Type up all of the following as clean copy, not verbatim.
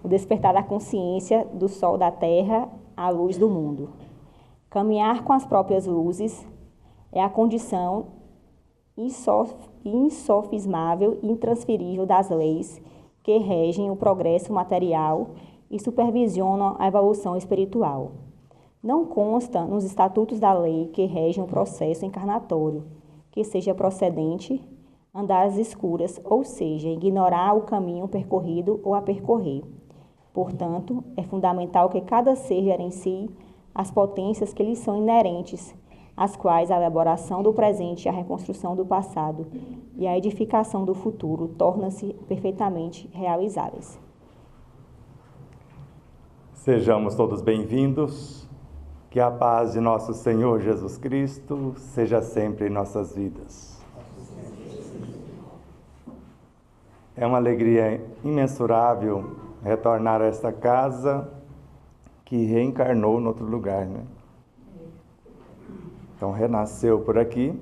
O despertar da consciência do sol da terra à luz do mundo. Caminhar com as próprias luzes é a condição insofismável e intransferível das leis que regem o progresso material e supervisionam a evolução espiritual. Não consta nos estatutos da lei que regem o processo encarnatório, que seja procedente andar às escuras, ou seja, ignorar o caminho percorrido ou a percorrer. Portanto, é fundamental que cada ser gerencie as potências que lhe são inerentes, as quais a elaboração do presente, a reconstrução do passado e a edificação do futuro tornam-se perfeitamente realizáveis. Sejamos todos bem-vindos, que a paz de nosso Senhor Jesus Cristo seja sempre em nossas vidas. É uma alegria imensurável retornar a esta casa que reencarnou em outro lugar, né? Então renasceu por aqui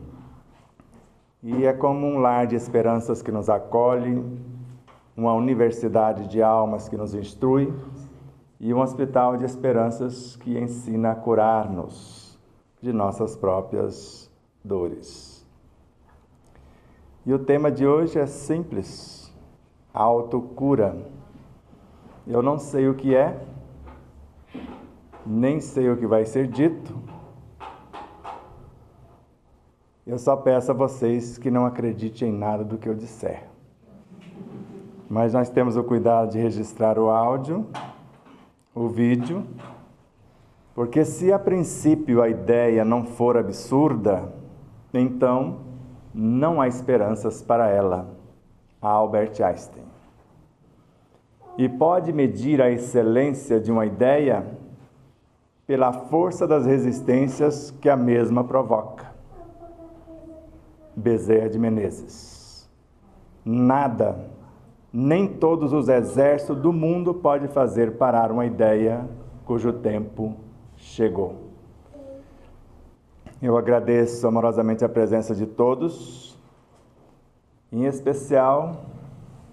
e é como um lar de esperanças que nos acolhe, uma universidade de almas que nos instrui e um hospital de esperanças que ensina a curar-nos de nossas próprias dores. E o tema de hoje é simples: autocura. Eu não sei o que é, nem sei o que vai ser dito. Eu só peço a vocês que não acreditem em nada do que eu disser. Mas nós temos o cuidado de registrar o áudio, o vídeo, porque se a princípio a ideia não for absurda, então não há esperanças para ela. Albert Einstein. E pode medir a excelência de uma ideia pela força das resistências que a mesma provoca. Bezerra de Menezes. Nada, nem todos os exércitos do mundo pode fazer parar uma ideia cujo tempo chegou. Eu agradeço amorosamente a presença de todos, em especial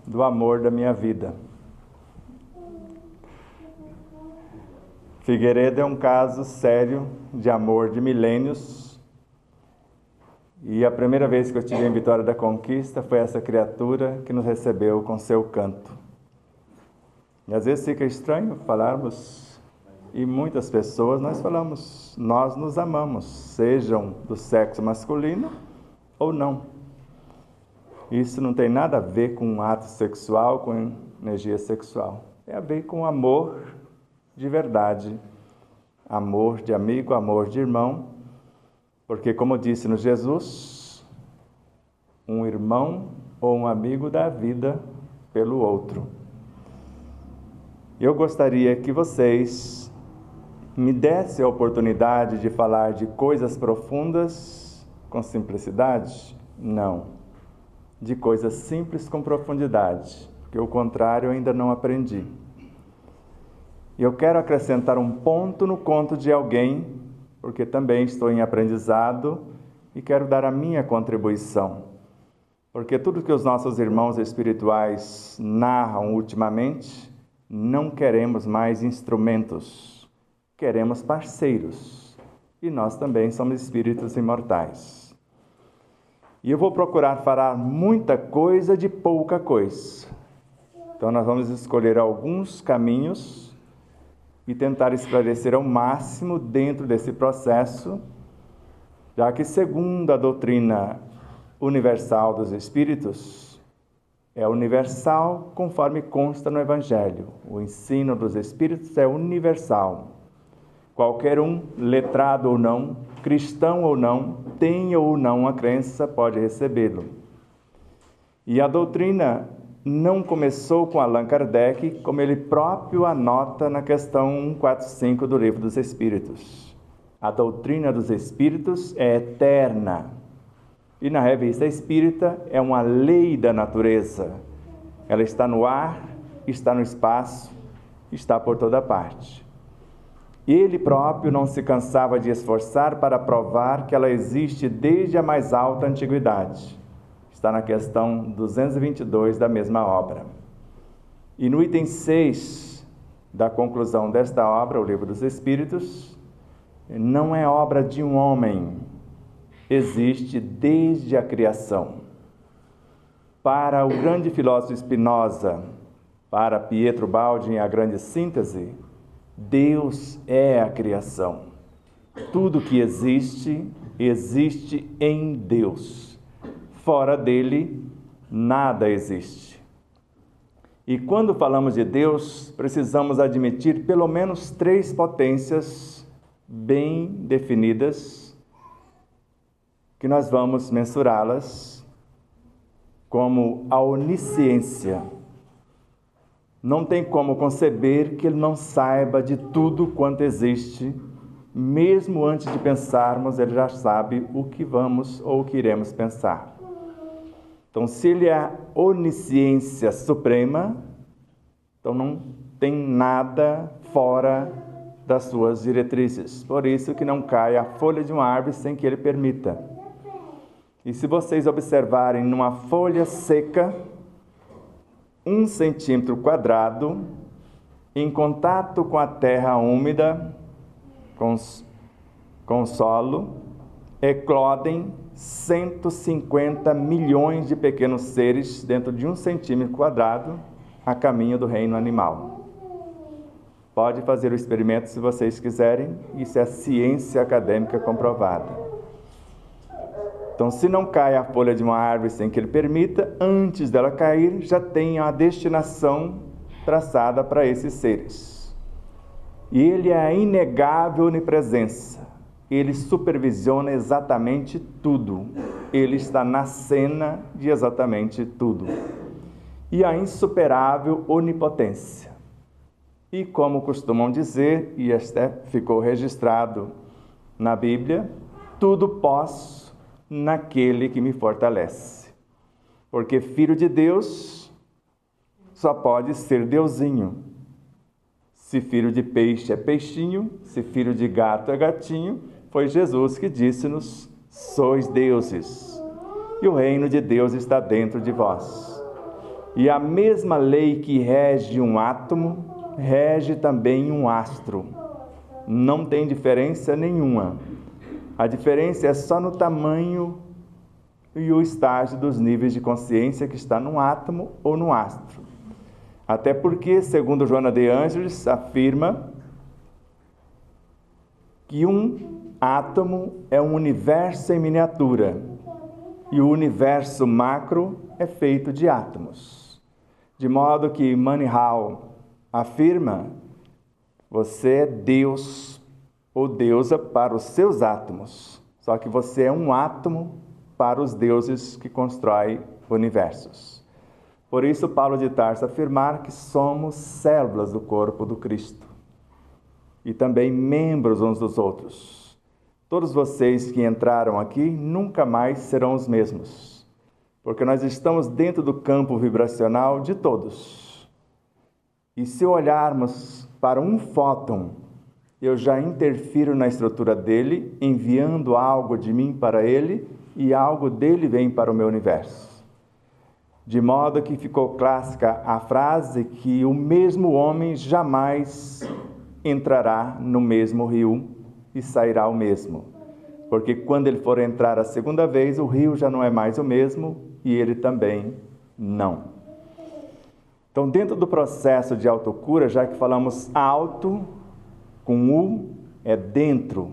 do amor da minha vida. Figueiredo é um caso sério de amor de milênios, e a primeira vez que eu estive em Vitória da Conquista foi essa criatura que nos recebeu com seu canto. E às vezes fica estranho falarmos, e muitas pessoas nós falamos, nós nos amamos, sejam do sexo masculino ou não. Isso não tem nada a ver com um ato sexual, com energia sexual. Tem a ver com amor de verdade, amor de amigo, amor de irmão, porque como disse no Jesus, um irmão ou um amigo dá vida pelo outro. Eu gostaria que vocês me dessem a oportunidade de falar de coisas profundas com simplicidade? Não. De coisas simples com profundidade, porque o contrário eu ainda não aprendi. E eu quero acrescentar um ponto no conto de alguém, porque também estou em aprendizado e quero dar a minha contribuição. Porque tudo que os nossos irmãos espirituais narram ultimamente, não queremos mais instrumentos, queremos parceiros. E nós também somos espíritos imortais. E eu vou procurar falar muita coisa de pouca coisa. Então nós vamos escolher alguns caminhos e tentar esclarecer ao máximo dentro desse processo, já que segundo a doutrina universal dos Espíritos, é universal conforme consta no Evangelho. O ensino dos Espíritos é universal. Qualquer um, letrado ou não, cristão ou não, tenha ou não a crença, pode recebê-lo. E a doutrina não começou com Allan Kardec, como ele próprio anota na questão 145 do Livro dos Espíritos. A doutrina dos Espíritos é eterna. E na Revista Espírita é uma lei da natureza. Ela está no ar, está no espaço, está por toda parte. Ele próprio não se cansava de esforçar para provar que ela existe desde a mais alta antiguidade. Está na questão 222 da mesma obra. E no item 6 da conclusão desta obra, o Livro dos Espíritos, não é obra de um homem, existe desde a criação. Para o grande filósofo Spinoza, para Pietro Baldi em A Grande Síntese, Deus é a criação. Tudo que existe, existe em Deus. Fora dele, nada existe. E quando falamos de Deus, precisamos admitir pelo menos 3 potências bem definidas, que nós vamos mensurá-las como a onisciência. Não tem como conceber que ele não saiba de tudo quanto existe, mesmo antes de pensarmos, ele já sabe o que vamos ou o que iremos pensar. Então, se ele é a onisciência suprema, então não tem nada fora das suas diretrizes. Por isso que não cai a folha de uma árvore sem que ele permita. E se vocês observarem numa folha seca, 1 centímetro quadrado, em contato com a terra úmida, com o solo, eclodem 150 milhões de pequenos seres dentro de 1 centímetro quadrado, a caminho do reino animal. Pode fazer o experimento se vocês quiserem, isso é ciência acadêmica comprovada. Então, se não cai a folha de uma árvore sem que ele permita, antes dela cair, já tem a destinação traçada para esses seres. E ele é a inegável onipresença. Ele supervisiona exatamente tudo. Ele está na cena de exatamente tudo. E a insuperável onipotência. E como costumam dizer, e até ficou registrado na Bíblia, tudo posso naquele que me fortalece. Porque filho de Deus só pode ser Deusinho. Se filho de peixe é peixinho, se filho de gato é gatinho, foi Jesus que disse-nos, sois deuses, e o reino de Deus está dentro de vós. E a mesma lei que rege um átomo, rege também um astro. Não tem diferença nenhuma. A diferença é só no tamanho e o estágio dos níveis de consciência que está num átomo ou no astro. Até porque, segundo Joana de Ângeles, afirma que um átomo é um universo em miniatura e o universo macro é feito de átomos. De modo que Manihal afirma, você é Deus ou deusa para os seus átomos, só que você é um átomo para os deuses que constroem universos. Por isso, Paulo de Tarso afirmar que somos células do corpo do Cristo e também membros uns dos outros. Todos vocês que entraram aqui nunca mais serão os mesmos, porque nós estamos dentro do campo vibracional de todos. E se olharmos para um fóton, eu já interfiro na estrutura dele, enviando algo de mim para ele e algo dele vem para o meu universo. De modo que ficou clássica a frase que o mesmo homem jamais entrará no mesmo rio e sairá o mesmo. Porque quando ele for entrar a segunda vez, o rio já não é mais o mesmo e ele também não. Então, dentro do processo de autocura, já que falamos auto, com U, é dentro,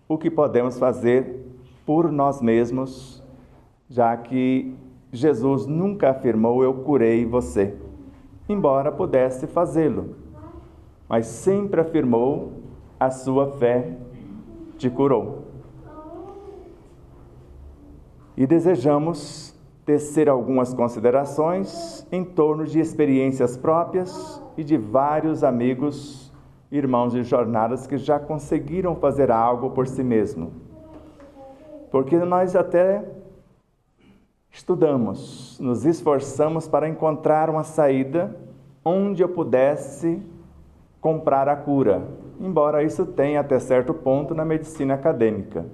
o que podemos fazer por nós mesmos, já que Jesus nunca afirmou, eu curei você, embora pudesse fazê-lo, mas sempre afirmou, a sua fé te curou. E desejamos tecer algumas considerações em torno de experiências próprias e de vários amigos, irmãos de jornadas que já conseguiram fazer algo por si mesmo. Porque nós até estudamos, nos esforçamos para encontrar uma saída onde eu pudesse comprar a cura, embora isso tenha até certo ponto na medicina acadêmica.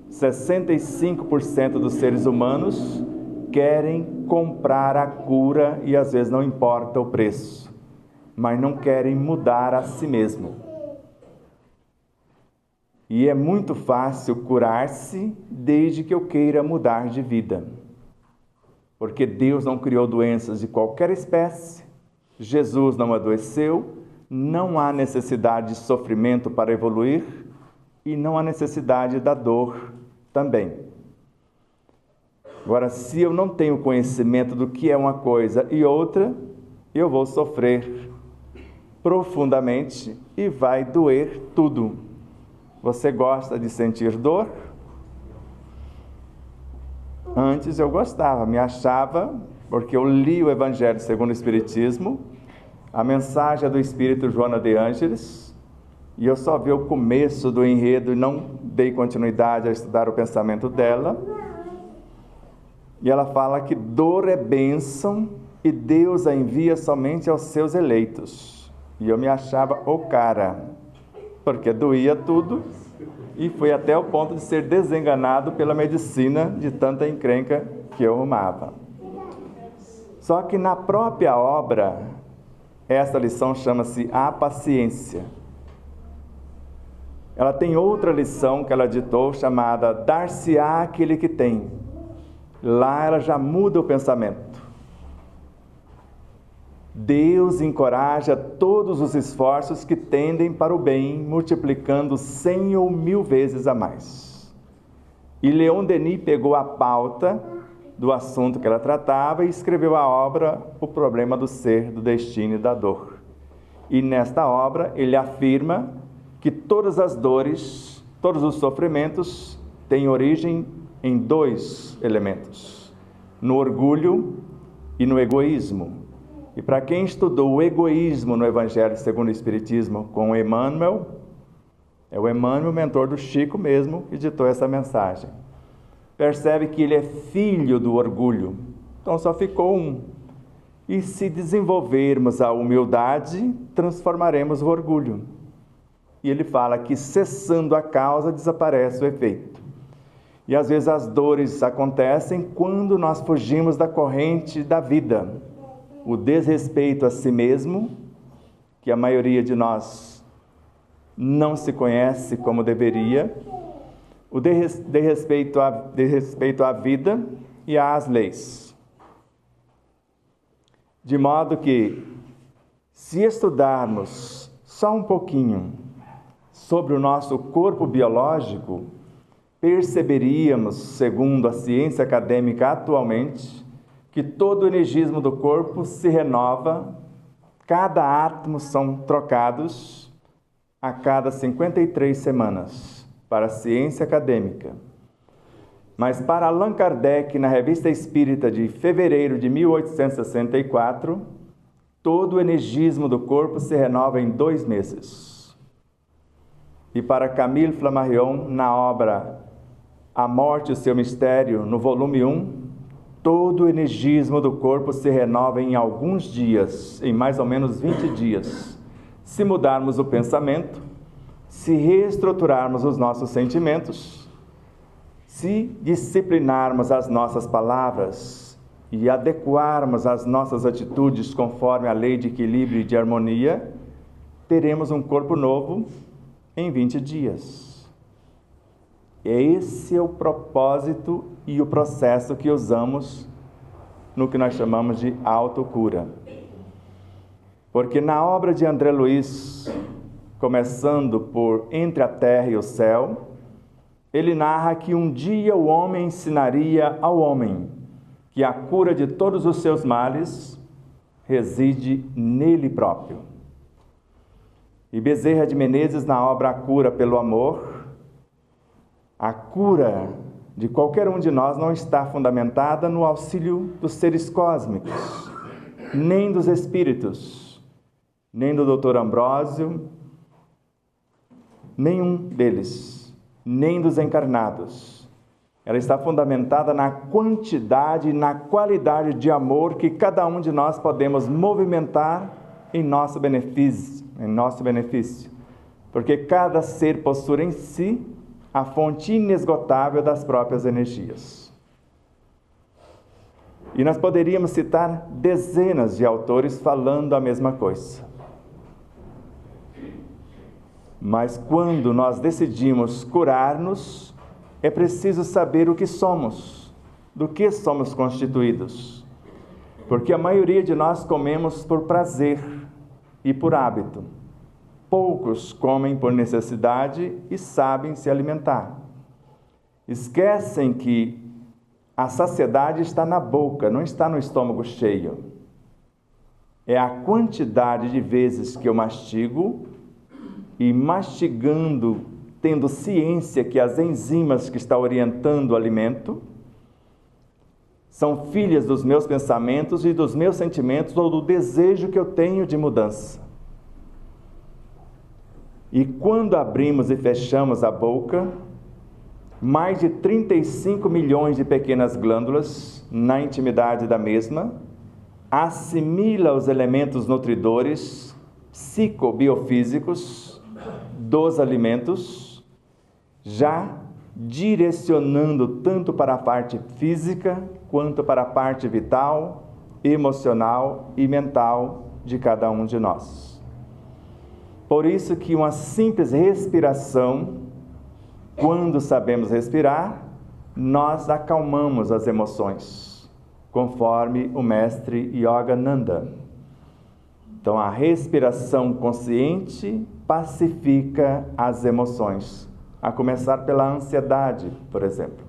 65% dos seres humanos querem comprar a cura e às vezes não importa o preço, mas não querem mudar a si mesmo. E é muito fácil curar-se desde que eu queira mudar de vida. Porque Deus não criou doenças de qualquer espécie, Jesus não adoeceu, não há necessidade de sofrimento para evoluir e não há necessidade da dor também. Agora, se eu não tenho conhecimento do que é uma coisa e outra, eu vou sofrer profundamente e vai doer tudo. Você gosta de sentir dor? Antes eu gostava, me achava, porque eu li o Evangelho segundo o Espiritismo, a mensagem do Espírito Joana de Ângeles, e eu só vi o começo do enredo e não dei continuidade a estudar o pensamento dela. E ela fala que dor é bênção e Deus a envia somente aos seus eleitos. E eu me achava o cara, porque doía tudo e fui até o ponto de ser desenganado pela medicina de tanta encrenca que eu arrumava. Só que na própria obra, essa lição chama-se A Paciência. Ela tem outra lição que ela ditou chamada Dar-se-á aquele que tem. Lá ela já muda o pensamento. Deus encoraja todos os esforços que tendem para o bem, multiplicando 100 ou 1000 vezes a mais. E Leon Denis pegou a pauta do assunto que ela tratava e escreveu a obra O Problema do Ser, do Destino e da Dor. E nesta obra ele afirma que todas as dores, todos os sofrimentos têm origem em 2 elementos, no orgulho e no egoísmo. E para quem estudou o egoísmo no Evangelho segundo o Espiritismo com Emmanuel, é o Emmanuel, mentor do Chico mesmo, que ditou essa mensagem. Percebe que ele é filho do orgulho, então só ficou um. E se desenvolvermos a humildade, transformaremos o orgulho. E ele fala que cessando a causa, desaparece o efeito. E às vezes as dores acontecem quando nós fugimos da corrente da vida. O desrespeito a si mesmo, que a maioria de nós não se conhece como deveria, o desrespeito à vida e às leis. De modo que, se estudarmos só um pouquinho sobre o nosso corpo biológico, perceberíamos, segundo a ciência acadêmica atualmente, que todo o energismo do corpo se renova, cada átomo são trocados a cada 53 semanas, para a ciência acadêmica. Mas para Allan Kardec, na Revista Espírita de fevereiro de 1864, todo o energismo do corpo se renova em 2 meses. E para Camille Flammarion, na obra A Morte e o Seu Mistério, no volume 1, todo o energismo do corpo se renova em alguns dias, em mais ou menos 20 dias. Se mudarmos o pensamento, se reestruturarmos os nossos sentimentos, se disciplinarmos as nossas palavras e adequarmos as nossas atitudes conforme a lei de equilíbrio e de harmonia, teremos um corpo novo em 20 dias. Esse é o propósito e o processo que usamos no que nós chamamos de autocura. Porque na obra de André Luiz, começando por Entre a Terra e o Céu, ele narra que um dia o homem ensinaria ao homem que a cura de todos os seus males reside nele próprio. E Bezerra de Menezes, na obra A Cura pelo Amor, a cura de qualquer um de nós não está fundamentada no auxílio dos seres cósmicos, nem dos espíritos, nem do Dr. Ambrósio, nenhum deles, nem dos encarnados. Ela está fundamentada na quantidade e na qualidade de amor que cada um de nós podemos movimentar em nosso benefício, porque cada ser possui em si a fonte inesgotável das próprias energias. E nós poderíamos citar dezenas de autores falando a mesma coisa. Mas quando nós decidimos curar-nos, é preciso saber o que somos, do que somos constituídos. Porque a maioria de nós comemos por prazer e por hábito. Poucos comem por necessidade e sabem se alimentar. Esquecem que a saciedade está na boca, não está no estômago cheio. É a quantidade de vezes que eu mastigo e mastigando, tendo ciência que as enzimas que estão orientando o alimento são filhas dos meus pensamentos e dos meus sentimentos ou do desejo que eu tenho de mudança. E quando abrimos e fechamos a boca, mais de 35 milhões de pequenas glândulas, na intimidade da mesma, assimila os elementos nutridores psicobiofísicos dos alimentos, já direcionando tanto para a parte física, quanto para a parte vital, emocional e mental de cada um de nós. Por isso que uma simples respiração, quando sabemos respirar, nós acalmamos as emoções, conforme o mestre Yogananda. Então, a respiração consciente pacifica as emoções, a começar pela ansiedade, por exemplo.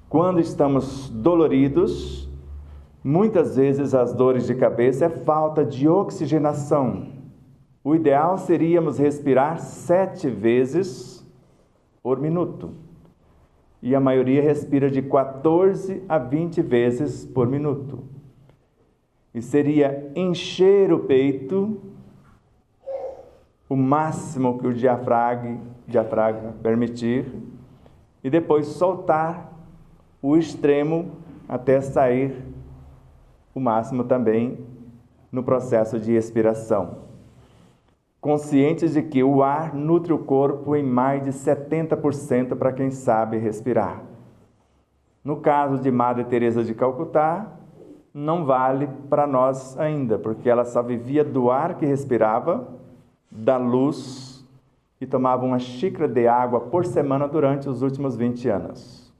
Quando estamos doloridos, muitas vezes as dores de cabeça é falta de oxigenação. O ideal seríamos respirar 7 vezes por minuto. E a maioria respira de 14 a 20 vezes por minuto. E seria encher o peito o máximo que o diafragma permitir, e depois soltar o extremo até sair o máximo também no processo de expiração. Conscientes de que o ar nutre o corpo em mais de 70% para quem sabe respirar. No caso de Madre Teresa de Calcutá, não vale para nós ainda, porque ela só vivia do ar que respirava, da luz, e tomava uma xícara de água por semana durante os últimos 20 anos.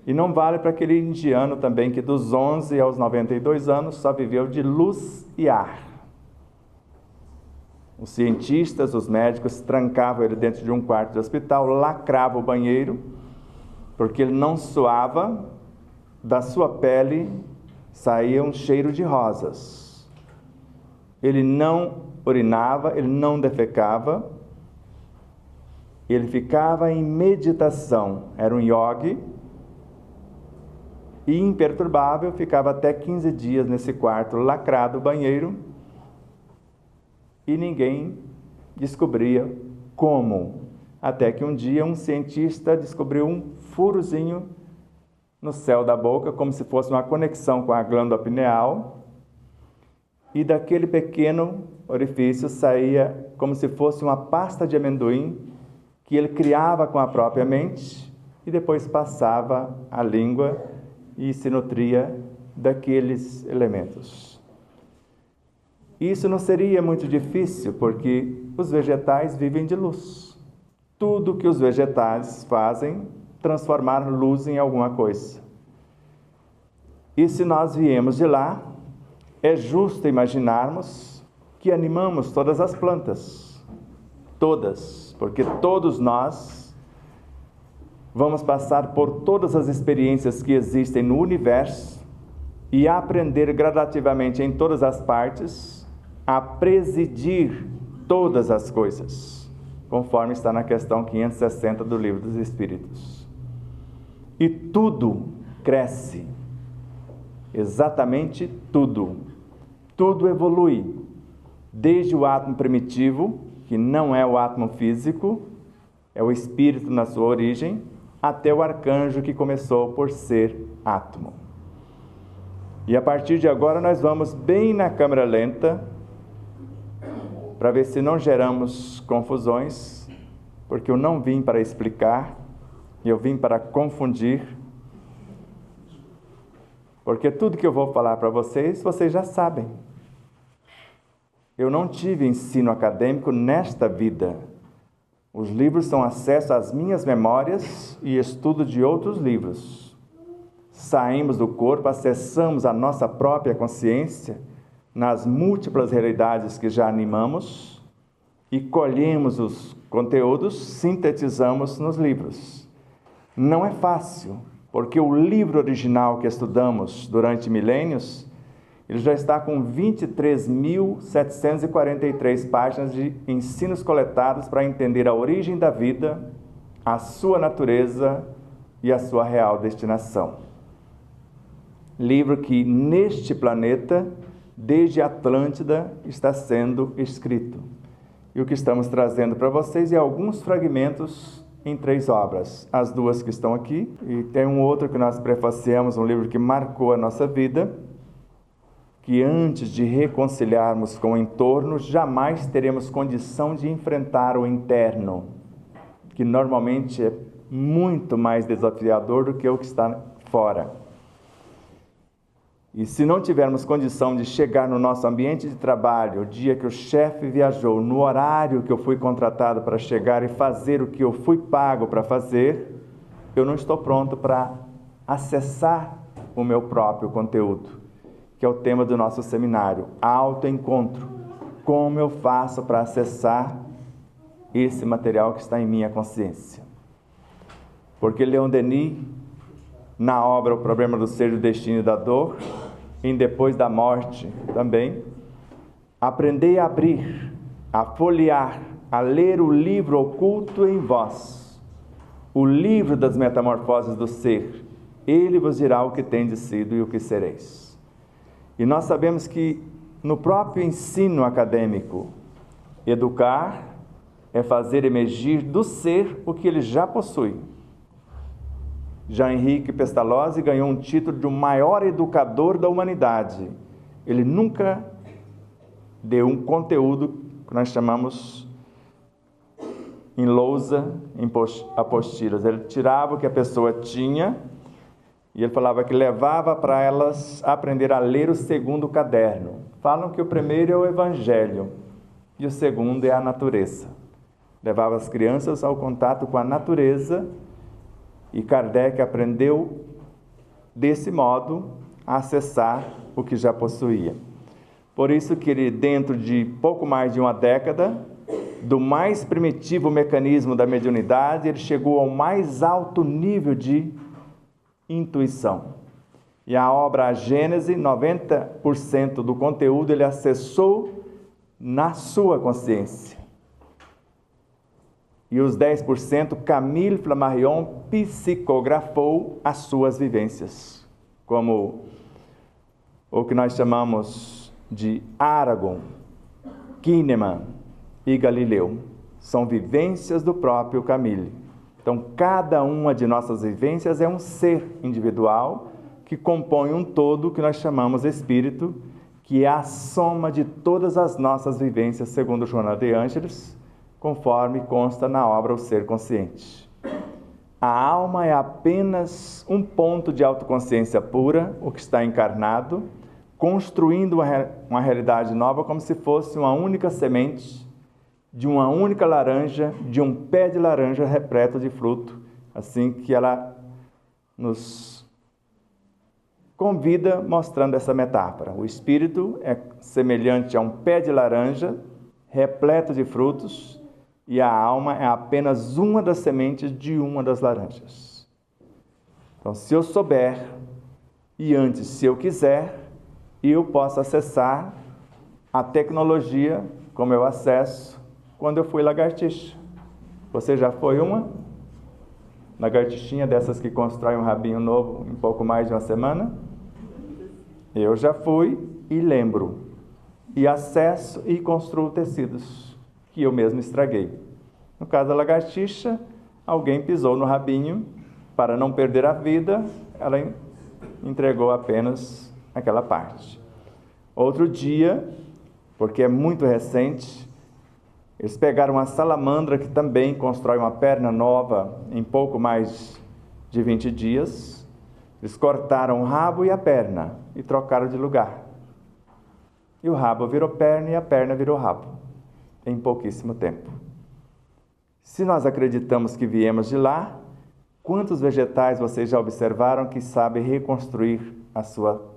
E não vale para aquele indiano também que dos 11 aos 92 anos só viveu de luz e ar. Os cientistas, os médicos trancavam ele dentro de um quarto de hospital, lacravam o banheiro, porque ele não suava, da sua pele saía um cheiro de rosas. Ele não urinava, ele não defecava, ele ficava em meditação, era um yogi, e imperturbável, ficava até 15 dias nesse quarto, lacrado o banheiro, e ninguém descobria como. Até que um dia um cientista descobriu um furozinho no céu da boca, como se fosse uma conexão com a glândula pineal, e daquele pequeno orifício saía como se fosse uma pasta de amendoim que ele criava com a própria mente e depois passava a língua e se nutria daqueles elementos. Isso não seria muito difícil, porque os vegetais vivem de luz. Tudo que os vegetais fazem, transformar luz em alguma coisa. E se nós viemos de lá, é justo imaginarmos que animamos todas as plantas. Todas, porque todos nós vamos passar por todas as experiências que existem no universo e aprender gradativamente em todas as partes a presidir todas as coisas, conforme está na questão 560 do Livro dos Espíritos. E tudo cresce, exatamente tudo. Tudo evolui, desde o átomo primitivo, que não é o átomo físico, é o espírito na sua origem, até o arcanjo que começou por ser átomo. E a partir de agora nós vamos bem na câmera lenta, para ver se não geramos confusões, porque eu não vim para explicar, eu vim para confundir. Porque tudo que eu vou falar para vocês, vocês já sabem. Eu não tive ensino acadêmico nesta vida. Os livros são acesso às minhas memórias e estudo de outros livros. Saímos do corpo, acessamos a nossa própria consciência nas múltiplas realidades que já animamos e colhemos os conteúdos, sintetizamos nos livros. Não é fácil, porque o livro original que estudamos durante milênios, ele já está com 23.743 páginas de ensinos coletados para entender a origem da vida, a sua natureza e a sua real destinação. Livro que neste planeta, desde Atlântida, está sendo escrito. E o que estamos trazendo para vocês é alguns fragmentos em 3 obras. As 2 que estão aqui, e tem um outro que nós prefaciamos, um livro que marcou a nossa vida, que antes de reconciliarmos com o entorno, jamais teremos condição de enfrentar o interno, que normalmente é muito mais desafiador do que o que está fora. E se não tivermos condição de chegar no nosso ambiente de trabalho, o dia que o chefe viajou, no horário que eu fui contratado para chegar e fazer o que eu fui pago para fazer, eu não estou pronto para acessar o meu próprio conteúdo, que é o tema do nosso seminário, autoencontro. Como eu faço para acessar esse material que está em minha consciência? Porque Leon Denis, na obra O Problema do Ser, do Destino e da Dor, em Depois da Morte também, aprendei a abrir, a folhear, a ler o livro oculto em vós, o livro das metamorfoses do ser. Ele vos dirá o que tendes sido e o que sereis. E nós sabemos que no próprio ensino acadêmico, educar é fazer emergir do ser o que ele já possui. Jean-Henrique Pestalozzi ganhou um título de o maior educador da humanidade. Ele nunca deu um conteúdo que nós chamamos em lousa, em apostilas. Ele tirava o que a pessoa tinha e ele falava que levava para elas aprender a ler o segundo caderno. Falam que o primeiro é o Evangelho e o segundo é a natureza. Levava as crianças ao contato com a natureza. E Kardec aprendeu, desse modo, a acessar o que já possuía. Por isso que ele, dentro de pouco mais de uma década, do mais primitivo mecanismo da mediunidade, ele chegou ao mais alto nível de intuição. E a obra A Gênese, 90% do conteúdo ele acessou na sua consciência. E os 10% Camille Flammarion psicografou as suas vivências, como o que nós chamamos de Aragon, Kahneman e Galileu. São vivências do próprio Camille. Então, cada uma de nossas vivências é um ser individual que compõe um todo que nós chamamos espírito, que é a soma de todas as nossas vivências, segundo Joana de Ângeles, conforme consta na obra O Ser Consciente. A alma é apenas um ponto de autoconsciência pura, o que está encarnado, construindo uma realidade nova como se fosse uma única semente de uma única laranja, de um pé de laranja repleto de fruto, assim que ela nos convida mostrando essa metáfora. O espírito é semelhante a um pé de laranja repleto de frutos, e a alma é apenas uma das sementes de uma das laranjas. Então, se eu souber, e antes, se eu quiser, eu posso acessar a tecnologia como eu acesso quando eu fui lagartixa. Você já foi uma lagartixinha dessas que constrói um rabinho novo em pouco mais de uma semana? Eu já fui e lembro. E acesso e construo tecidos que eu mesmo estraguei. No caso da lagartixa, alguém pisou no rabinho, para não perder a vida, ela entregou apenas aquela parte. Outro dia, porque é muito recente, eles pegaram uma salamandra que também constrói uma perna nova em pouco mais de 20 dias, Eles cortaram o rabo e a perna e trocaram de lugar. E o rabo virou perna e a perna virou rabo, em pouquíssimo tempo. Se nós acreditamos que viemos de lá, quantos vegetais vocês já observaram que sabem reconstruir a sua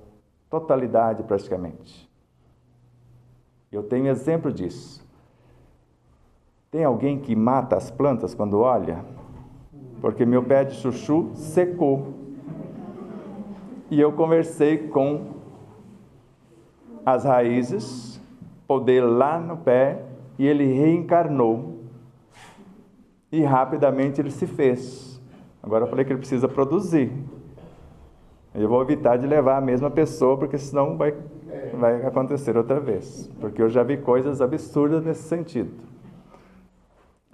totalidade praticamente? Eu tenho exemplo disso. Tem alguém que mata as plantas quando olha? Porque meu pé de chuchu secou. E eu conversei com as raízes, podei lá no pé, e ele reencarnou. E rapidamente ele se fez. Agora eu falei que ele precisa produzir. Eu vou evitar de levar a mesma pessoa, porque senão vai acontecer outra vez. Porque eu já vi coisas absurdas nesse sentido.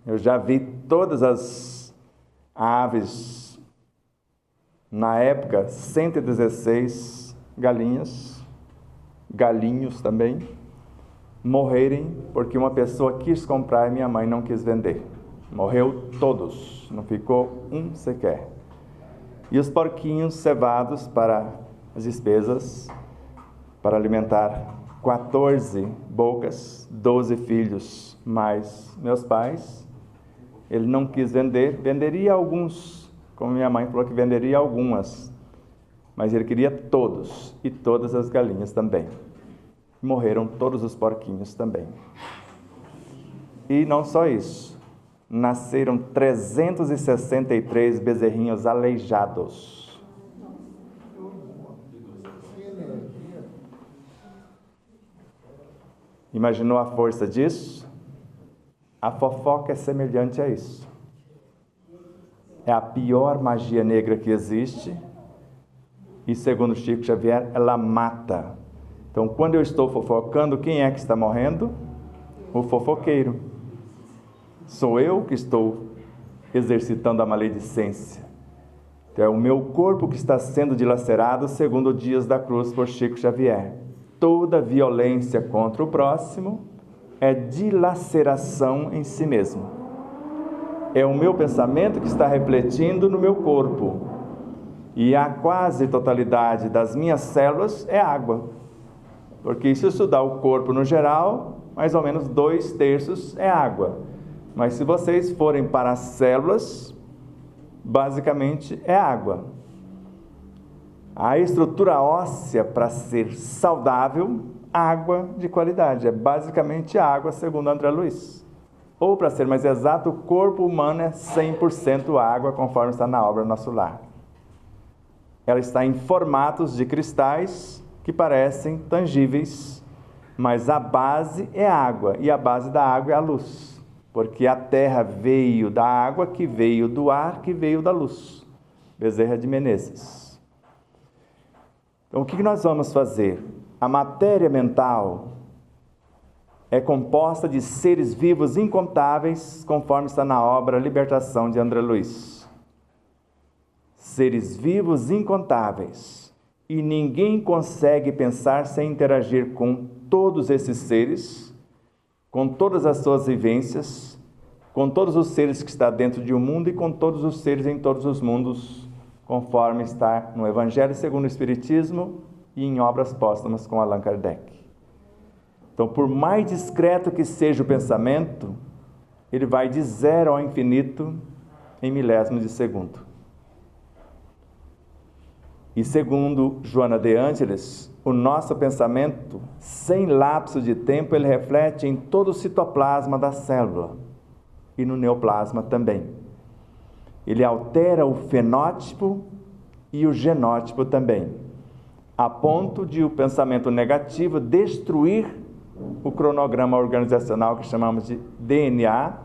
Eu já vi todas as aves, na época, 116 galinhos também, morrerem porque uma pessoa quis comprar e minha mãe não quis vender. Morreu todos, não ficou um sequer. E os porquinhos cevados para as despesas, para alimentar 14 bocas, 12 filhos, mais meus pais. Ele não quis vender, venderia alguns, como minha mãe falou que venderia algumas, mas ele queria todos, e todas as galinhas também. Morreram todos os porquinhos também. E não só isso, nasceram 363 bezerrinhos aleijados. Imaginou a força disso? A fofoca é semelhante a isso. É a pior magia negra que existe. E segundo Chico Xavier, ela mata. Então, quando eu estou fofocando, quem é que está morrendo? O fofoqueiro. Sou eu que estou exercitando a maledicência. Então, é o meu corpo que está sendo dilacerado, segundo Dias da Cruz, por Chico Xavier. Toda violência contra o próximo é dilaceração em si mesmo. É o meu pensamento que está refletindo no meu corpo. E a quase totalidade das minhas células é água. Porque se eu estudar o corpo no geral, mais ou menos 2/3 é água. Mas se vocês forem para as células, basicamente é água. A estrutura óssea, para ser saudável, água de qualidade. É basicamente água, segundo André Luiz. Ou, para ser mais exato, o corpo humano é 100% água, conforme está na obra Nosso Lar. Ela está em formatos de cristais que parecem tangíveis, mas a base é água, e a base da água é a luz. Porque a terra veio da água, que veio do ar, que veio da luz. Bezerra de Menezes. Então, o que nós vamos fazer? A matéria mental é composta de seres vivos incontáveis, conforme está na obra Libertação, de André Luiz. Seres vivos incontáveis. E ninguém consegue pensar sem interagir com todos esses seres, com todas as suas vivências, com todos os seres que estão dentro de um mundo e com todos os seres em todos os mundos, conforme está no Evangelho segundo o Espiritismo e em obras póstumas com Allan Kardec. Então, por mais discreto que seja o pensamento, ele vai de 0 ao infinito em milésimos de segundo. E segundo Joana de Ângeles, o nosso pensamento, sem lapso de tempo, ele reflete em todo o citoplasma da célula e no neoplasma também. Ele altera o fenótipo e o genótipo também, a ponto de o pensamento negativo destruir o cronograma organizacional que chamamos de DNA,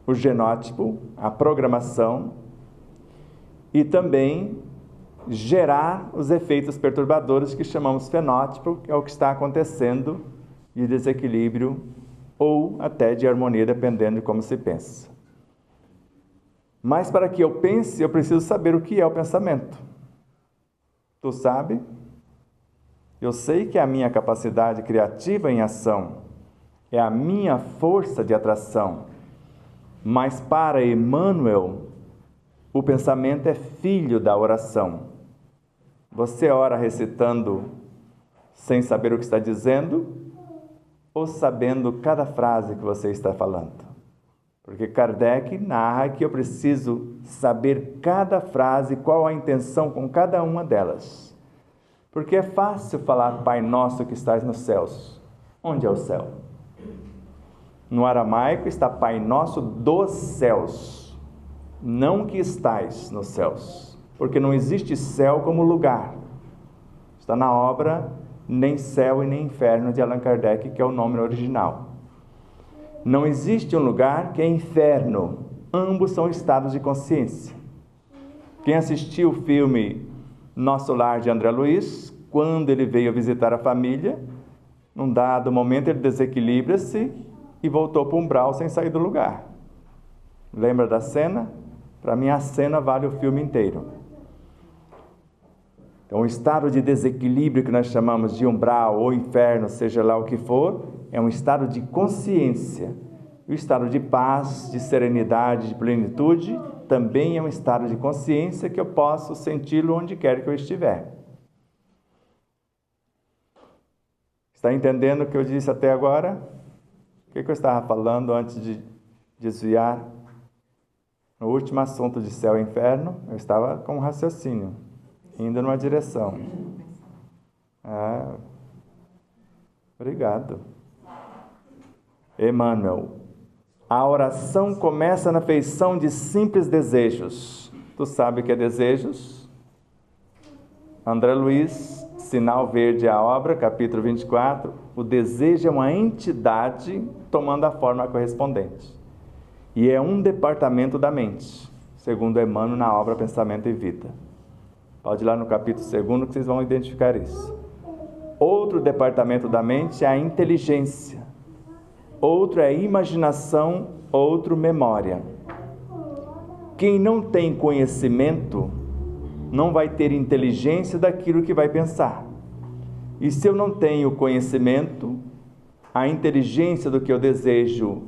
o genótipo, a programação, e também gerar os efeitos perturbadores que chamamos fenótipo, que é o que está acontecendo de desequilíbrio ou até de harmonia, dependendo de como se pensa. Mas para que eu pense, eu preciso saber o que é o pensamento. Tu sabe? Eu sei que é a minha capacidade criativa em ação, é a minha força de atração. Mas para Emmanuel, O pensamento é filho da oração. Você ora recitando sem saber o que está dizendo ou sabendo cada frase que você está falando? Porque Kardec narra que eu preciso saber cada frase, qual a intenção com cada uma delas. Porque é fácil falar Pai Nosso que estás nos céus. Onde é o céu? No aramaico está Pai Nosso dos céus, não que estais nos céus, porque não existe céu como lugar. Está na obra Nem Céu e Nem Inferno de Allan Kardec, que é o nome original. Não existe um lugar que é inferno, ambos são estados de consciência. Quem assistiu o filme Nosso Lar de André Luiz, quando ele veio visitar a família, num dado momento ele desequilibra-se e voltou para o umbral sem sair do lugar. Lembra da cena? Para mim a cena vale o filme inteiro. Então o estado de desequilíbrio que nós chamamos de umbral ou inferno, seja lá o que for, é um estado de consciência. O estado de paz, de serenidade, de plenitude, também é um estado de consciência que eu posso senti-lo onde quer que eu estiver. Está entendendo o que eu disse até agora? O que eu estava falando antes de desviar? No último assunto de céu e inferno, eu estava com um raciocínio, indo numa direção. Obrigado. Emmanuel, a oração começa na feição de simples desejos. Tu sabe o que é desejos? André Luiz, Sinal Verde à Obra, capítulo 24. O desejo é uma entidade tomando a forma correspondente. E é um departamento da mente, segundo Emmanuel na obra Pensamento e Vida. Pode ir lá no capítulo 2 que vocês vão identificar isso. Outro departamento da mente é a inteligência. Outro é imaginação, outro memória. Quem não tem conhecimento não vai ter inteligência daquilo que vai pensar. E se eu não tenho conhecimento, a inteligência do que eu desejo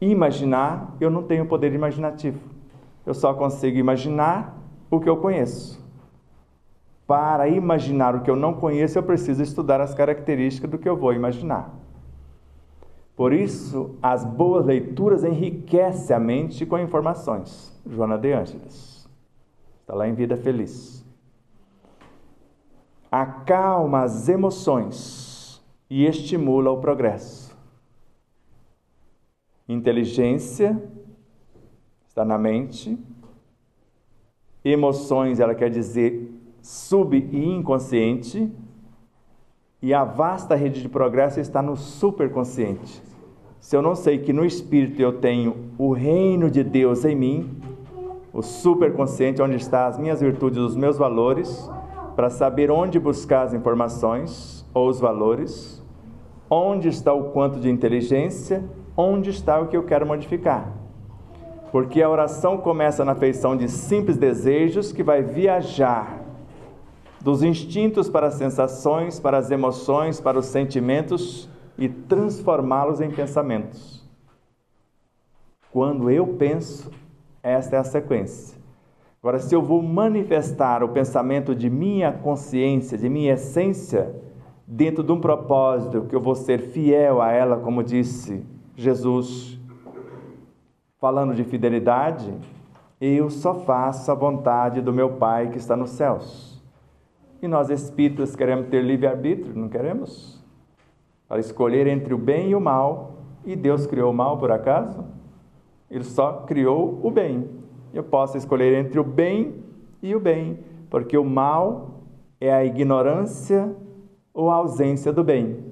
imaginar, eu não tenho poder imaginativo. Eu só consigo imaginar o que eu conheço. Para imaginar o que eu não conheço, eu preciso estudar as características do que eu vou imaginar. Por isso, as boas leituras enriquecem a mente com informações. Joana de Ângeles. Está lá em Vida Feliz. Acalma as emoções e estimula o progresso. Inteligência está na mente. Emoções, ela quer dizer sub e inconsciente. E a vasta rede de progresso está no superconsciente. Se eu não sei que no espírito eu tenho o reino de Deus em mim, o superconsciente, onde estão as minhas virtudes, os meus valores, para saber onde buscar as informações ou os valores, onde está o quanto de inteligência, onde está o que eu quero modificar. Porque a oração começa na feição de simples desejos que vai viajar dos instintos para as sensações, para as emoções, para os sentimentos e transformá-los em pensamentos. Quando eu penso, esta é a sequência. Agora, se eu vou manifestar o pensamento de minha consciência, de minha essência, dentro de um propósito que eu vou ser fiel a ela, como disse Jesus, falando de fidelidade, eu só faço a vontade do meu Pai que está nos céus. E nós espíritas queremos ter livre-arbítrio, não queremos? Para escolher entre o bem e o mal. E Deus criou o mal por acaso? Ele só criou o bem. Eu posso escolher entre o bem e o bem, porque o mal é a ignorância ou a ausência do bem.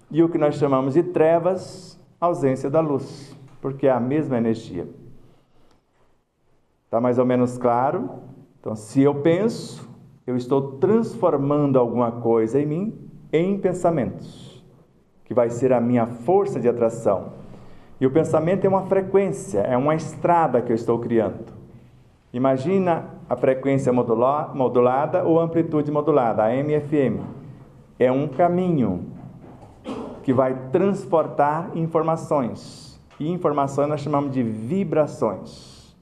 E o que nós chamamos de trevas, a ausência da luz, porque é a mesma energia. Está mais ou menos claro? Então, se eu penso, eu estou transformando alguma coisa em mim em pensamentos, que vai ser a minha força de atração. E o pensamento é uma frequência, é uma estrada que eu estou criando. Imagina a frequência modulada ou amplitude modulada, a AM/FM. É um caminho que vai transportar informações. E informações nós chamamos de vibrações.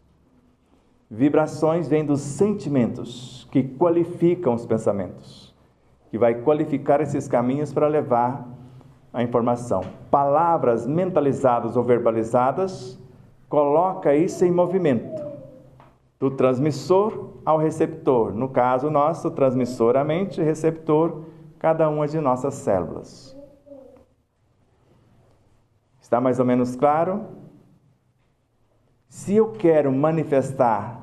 Vibrações vêm dos sentimentos, que qualificam os pensamentos, que vai qualificar esses caminhos para levar a informação. Palavras mentalizadas ou verbalizadas, coloca isso em movimento, do transmissor ao receptor. No caso nosso, transmissor a mente, receptor, cada uma de nossas células. Está mais ou menos claro? Se eu quero manifestar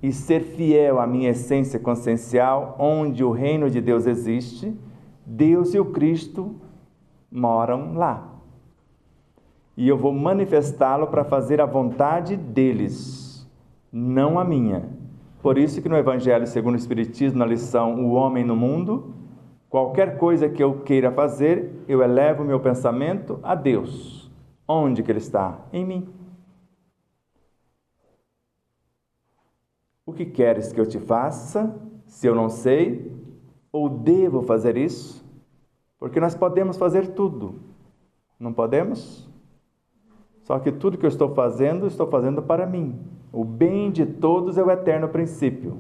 e ser fiel à minha essência consciencial, onde o reino de Deus existe, Deus e o Cristo moram lá. E eu vou manifestá-lo para fazer a vontade deles, não a minha. Por isso que no Evangelho segundo o Espiritismo, na lição O Homem no Mundo, qualquer coisa que eu queira fazer, eu elevo o meu pensamento a Deus. Onde que Ele está? Em mim. O que queres que eu te faça, se eu não sei, ou devo fazer isso? Porque nós podemos fazer tudo, não podemos? Só que tudo que eu estou fazendo para mim. O bem de todos é o eterno princípio.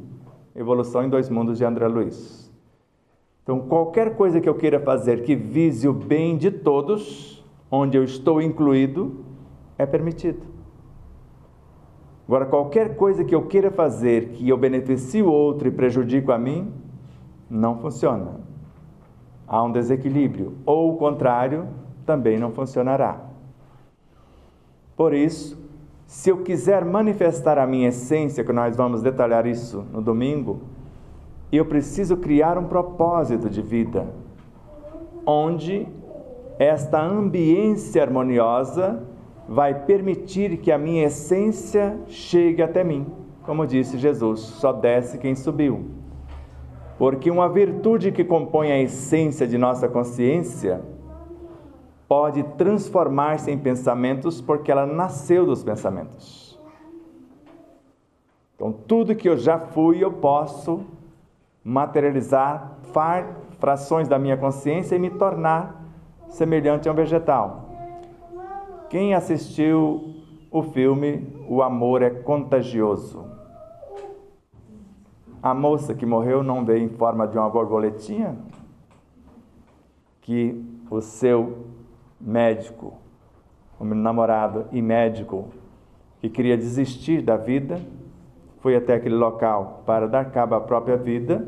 Evolução em 2 Mundos de André Luiz. Então, qualquer coisa que eu queira fazer que vise o bem de todos, onde eu estou incluído, é permitido. Agora, qualquer coisa que eu queira fazer que eu beneficie o outro e prejudique a mim, não funciona. Há um desequilíbrio, ou o contrário, também não funcionará. Por isso, se eu quiser manifestar a minha essência, que nós vamos detalhar isso no domingo, eu preciso criar um propósito de vida, onde esta ambiência harmoniosa vai permitir que a minha essência chegue até mim. Como disse Jesus, só desce quem subiu. Porque uma virtude que compõe a essência de nossa consciência pode transformar-se em pensamentos porque ela nasceu dos pensamentos. Então, tudo que eu já fui, eu posso materializar frações da minha consciência e me tornar semelhante a um vegetal. Quem assistiu o filme O Amor é Contagioso? A moça que morreu não veio em forma de uma borboletinha? Que o seu médico, o meu namorado e médico, que queria desistir da vida, foi até aquele local para dar cabo à própria vida.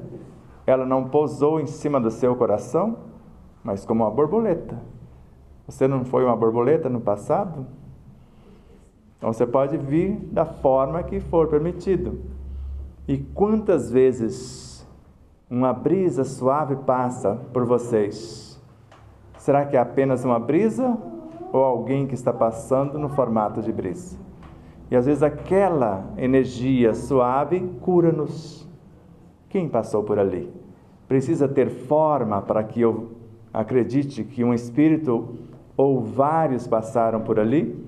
Ela não pousou em cima do seu coração, mas como uma borboleta. Você não foi uma borboleta no passado? Então você pode vir da forma que for permitido. E quantas vezes uma brisa suave passa por vocês? Será que é apenas uma brisa ou alguém que está passando no formato de brisa? E às vezes aquela energia suave cura-nos. Quem passou por ali? Precisa ter forma para que eu acredite que um espírito ou vários passaram por ali?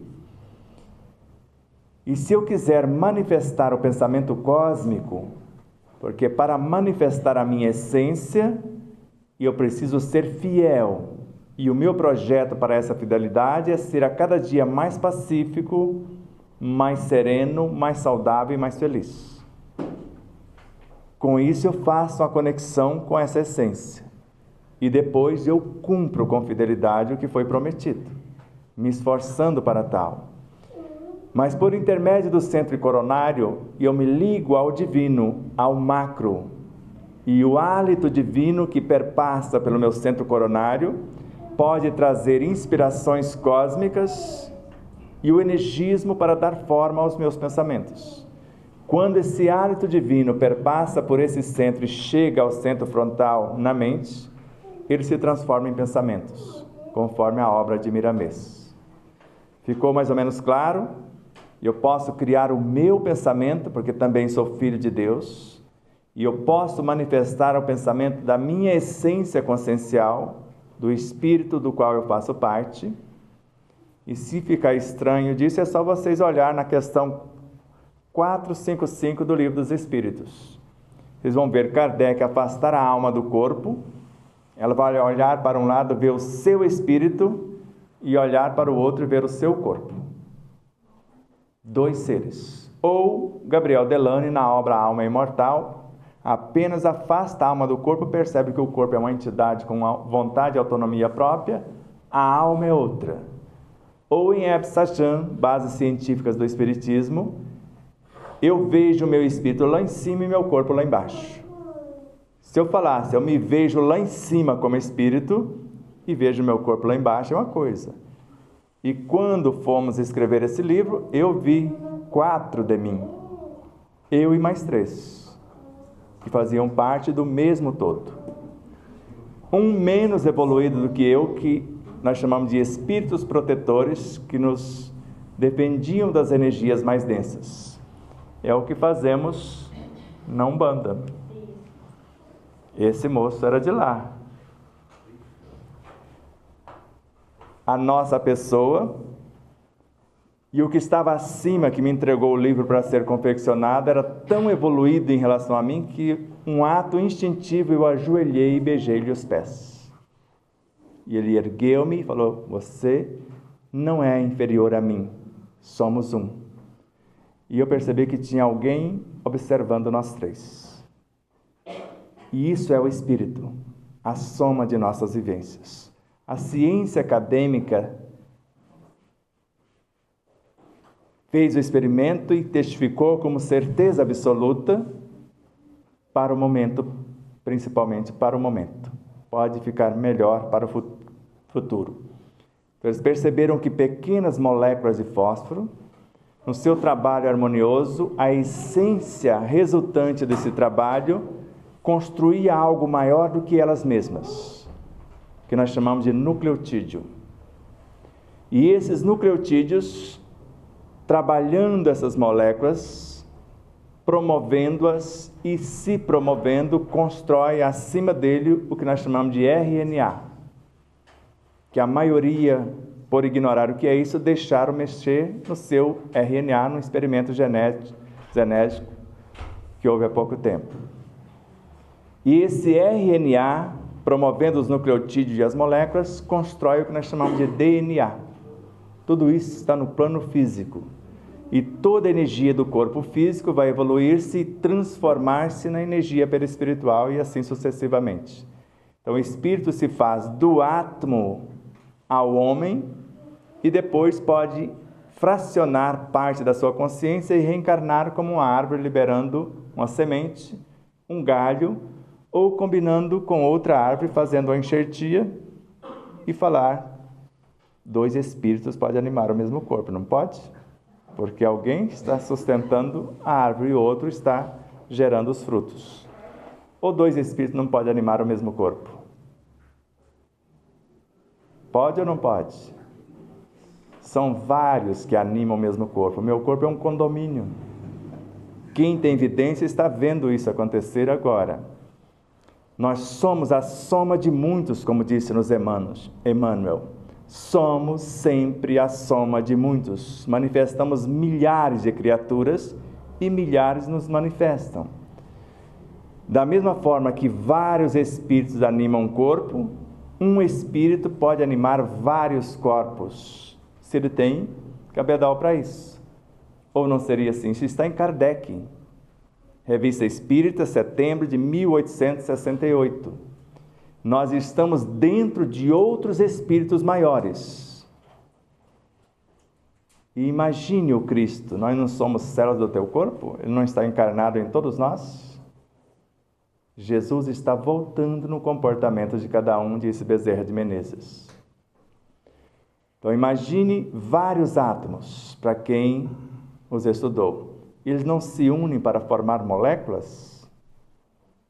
E se eu quiser manifestar o pensamento cósmico, porque para manifestar a minha essência, eu preciso ser fiel. E o meu projeto para essa fidelidade é ser a cada dia mais pacífico, mais sereno, mais saudável e mais feliz. Com isso eu faço a conexão com essa essência. E depois eu cumpro com fidelidade o que foi prometido, me esforçando para tal. Mas por intermédio do centro coronário, eu me ligo ao divino, ao macro. E o hálito divino que perpassa pelo meu centro coronário pode trazer inspirações cósmicas e o energismo para dar forma aos meus pensamentos. Quando esse hálito divino perpassa por esse centro e chega ao centro frontal na mente, ele se transforma em pensamentos, conforme a obra de Miramês. Ficou mais ou menos claro? Eu posso criar o meu pensamento, porque também sou filho de Deus, e eu posso manifestar o pensamento da minha essência consciencial, do espírito do qual eu faço parte. E se ficar estranho disso, é só vocês olhar na questão 455 do Livro dos Espíritos. Vocês vão ver Kardec afastar a alma do corpo. Ela vai olhar para um lado, ver o seu espírito, e olhar para o outro e ver o seu corpo. 2 seres. Ou Gabriel Delany, na obra Alma Imortal, apenas afasta a alma do corpo, percebe que o corpo é uma entidade com uma vontade e autonomia própria, a alma é outra. Ou em Ebs Sachan, bases científicas do Espiritismo, eu vejo o meu espírito lá em cima e meu corpo lá embaixo. Se eu falasse, eu me vejo lá em cima como espírito e vejo meu corpo lá embaixo, é uma coisa. E quando fomos escrever esse livro, eu vi 4 de mim, eu e mais 3, que faziam parte do mesmo todo. Um menos evoluído do que eu, que nós chamamos de espíritos protetores, que nos defendiam das energias mais densas. É o que fazemos na Umbanda. Esse moço era de lá. A nossa pessoa, e o que estava acima, que me entregou o livro para ser confeccionado, era tão evoluído em relação a mim, que um ato instintivo eu ajoelhei e beijei-lhe os pés. E ele ergueu-me e falou: você não é inferior a mim, somos um. E eu percebi que tinha alguém observando nós 3. E isso é o espírito, a soma de nossas vivências. A ciência acadêmica fez o experimento e testificou como certeza absoluta para o momento, principalmente para o momento. Pode ficar melhor para o futuro. Eles perceberam que pequenas moléculas de fósforo, no seu trabalho harmonioso, a essência resultante desse trabalho construía algo maior do que elas mesmas, que nós chamamos de nucleotídeo. E esses nucleotídeos, trabalhando essas moléculas, promovendo-as e se promovendo, constrói acima dele o que nós chamamos de RNA, que a maioria, por ignorar o que é isso, deixaram mexer no seu RNA, no experimento genético que houve há pouco tempo. E esse RNA, promovendo os nucleotídeos e as moléculas, constrói o que nós chamamos de DNA. Tudo isso está no plano físico. E toda a energia do corpo físico vai evoluir-se e transformar-se na energia perispiritual e assim sucessivamente. Então o espírito se faz do átomo ao homem e depois pode fracionar parte da sua consciência e reencarnar como uma árvore, liberando uma semente, um galho, ou combinando com outra árvore, fazendo a enxertia e falar. 2 espíritos podem animar o mesmo corpo, não pode? Porque alguém está sustentando a árvore e o outro está gerando os frutos. Ou 2 espíritos não podem animar o mesmo corpo? Pode ou não pode? São vários que animam o mesmo corpo. O meu corpo é um condomínio. Quem tem evidência está vendo isso acontecer agora. Nós somos a soma de muitos, como disse-nos Emmanuel. Somos sempre a soma de muitos. Manifestamos milhares de criaturas e milhares nos manifestam. Da mesma forma que vários espíritos animam um corpo, um espírito pode animar vários corpos, se ele tem cabedal para isso. Ou não seria assim? Isso está em Kardec. Revista Espírita, setembro de 1868. Nós estamos dentro de outros espíritos maiores. E imagine o Cristo, nós não somos células do teu corpo? Ele não está encarnado em todos nós? Jesus está voltando no comportamento de cada um, disse Bezerra de Menezes. Então imagine vários átomos, para quem os estudou. Eles não se unem para formar moléculas?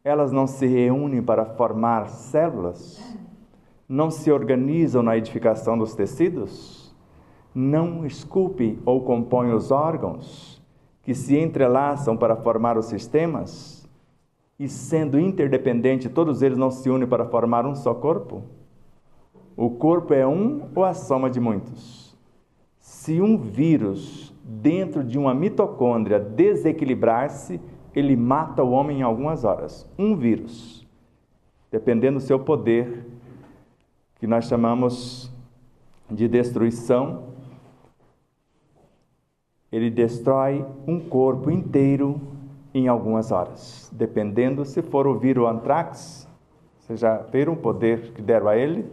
Elas não se reúnem para formar células? Não se organizam na edificação dos tecidos? Não esculpem ou compõem os órgãos que se entrelaçam para formar os sistemas? E sendo interdependente, todos eles não se unem para formar um só corpo? O corpo é um ou a soma de muitos? Se um vírus dentro de uma mitocôndria desequilibrar-se, ele mata o homem em algumas horas. Um vírus, dependendo do seu poder, que nós chamamos de destruição, ele destrói um corpo inteiro em algumas horas. Dependendo, se for o vírus anthrax, vocês já viram o poder que deram a ele?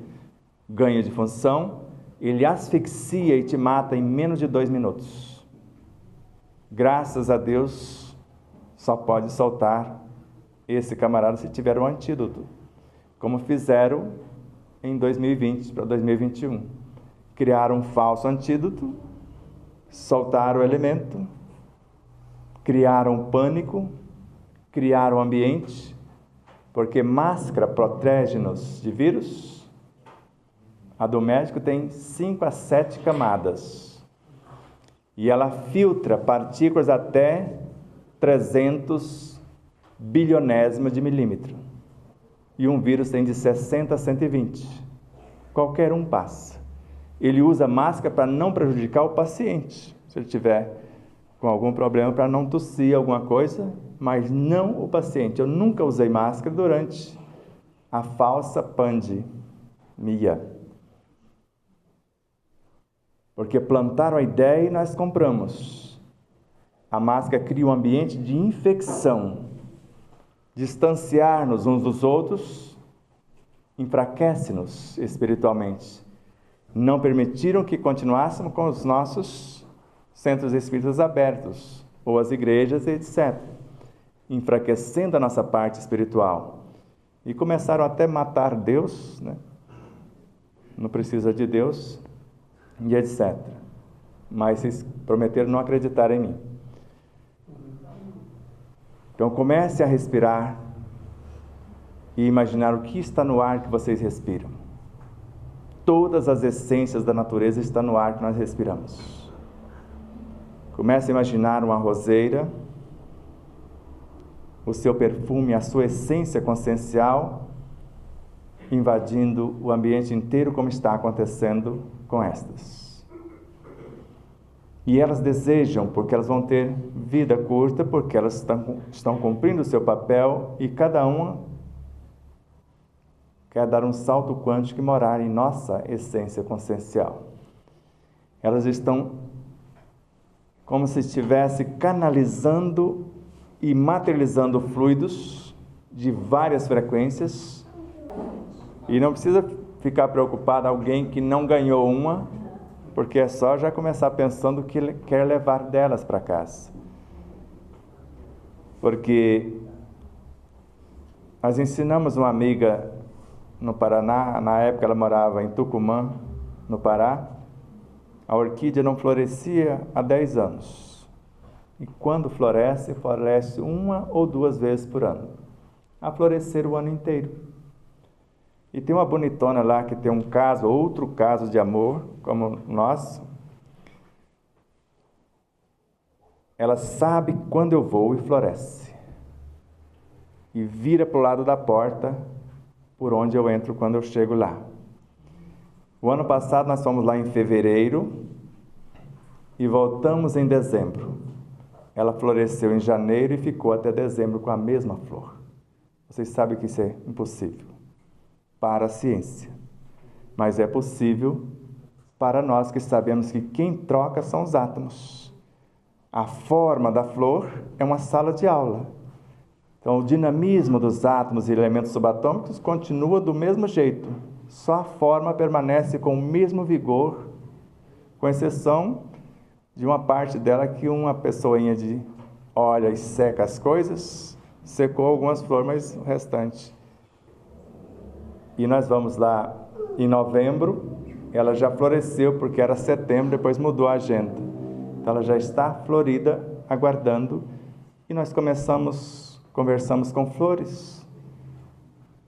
Ganho de função, ele asfixia e te mata em menos de 2 minutos. Graças a Deus, só pode soltar esse camarada se tiver um antídoto, como fizeram em 2020 para 2021. Criaram um falso antídoto, soltaram o elemento, criaram pânico, criaram ambiente, porque máscara protege-nos de vírus. A do médico tem 5 a 7 camadas, e ela filtra partículas até 300 bilionésimos de milímetro, e um vírus tem de 60 a 120, qualquer um passa. Ele usa máscara para não prejudicar o paciente, se ele tiver com algum problema, para não tossir alguma coisa, mas não o paciente. Eu nunca usei máscara durante a falsa pandemia, porque plantaram a ideia e nós compramos. A máscara cria um ambiente de infecção, distanciar-nos uns dos outros, enfraquece-nos espiritualmente. Não permitiram que continuássemos com os nossos centros espíritas abertos, ou as igrejas, etc., enfraquecendo a nossa parte espiritual. E começaram até a matar Deus, né? Não precisa de Deus, e etc. Mas vocês prometeram não acreditar em mim. Então comece a respirar e imaginar o que está no ar que vocês respiram. Todas as essências da natureza estão no ar que nós respiramos. Comece a imaginar uma roseira, o seu perfume, a sua essência consciencial, invadindo o ambiente inteiro, como está acontecendo com estas. E elas desejam, porque elas vão ter vida curta, porque elas estão cumprindo o seu papel, e cada uma quer dar um salto quântico e morar em nossa essência consciencial. Elas estão como se estivesse canalizando e materializando fluidos de várias frequências. E não precisa ficar preocupado alguém que não ganhou uma, porque é só já começar pensando o que quer levar delas para casa. Porque nós ensinamos uma amiga no Paraná, na época ela morava em Tucumã, no Pará. A orquídea não florescia há 10 anos. E quando floresce, floresce 1 ou 2 vezes por ano. A florescer o ano inteiro. E tem uma bonitona lá que tem um caso, outro caso de amor, como o nosso. Ela sabe quando eu vou e floresce. E vira para o lado da porta, por onde eu entro quando eu chego lá. O ano passado nós fomos lá em fevereiro e voltamos em dezembro. Ela floresceu em janeiro e ficou até dezembro com a mesma flor. Vocês sabem que isso é impossível para a ciência, mas é possível para nós que sabemos que quem troca são os átomos. A forma da flor é uma sala de aula. Então o dinamismo dos átomos e elementos subatômicos continua do mesmo jeito. Só a forma permanece com o mesmo vigor, com exceção de uma parte dela que uma pessoinha olha e seca as coisas, secou algumas flores, mas o restante. E nós vamos lá em novembro, ela já floresceu porque era setembro, depois mudou a agenda. Então ela já está florida, aguardando, e nós conversamos com flores.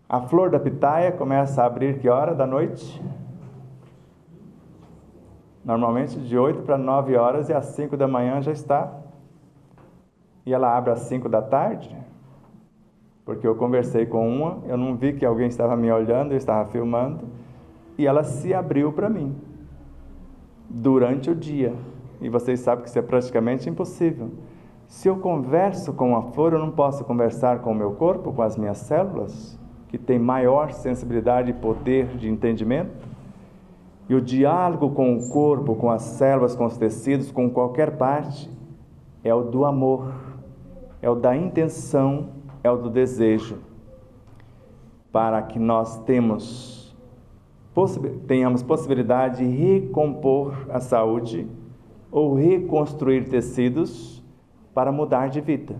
A flor da pitaia começa a abrir que hora da noite? Normalmente de 8 para 9 horas e às 5 da manhã já está. E ela abre às 5 da tarde, porque eu conversei com uma, eu não vi que alguém estava me olhando, eu estava filmando, e ela se abriu para mim, durante o dia. E vocês sabem que isso é praticamente impossível. Se eu converso com uma flor, eu não posso conversar com o meu corpo, com as minhas células, que tem maior sensibilidade e poder de entendimento. E o diálogo com o corpo, com as células, com os tecidos, com qualquer parte, é o do amor, é o da intenção, é o do desejo, para que nós tenhamos possibilidade de recompor a saúde ou reconstruir tecidos para mudar de vida.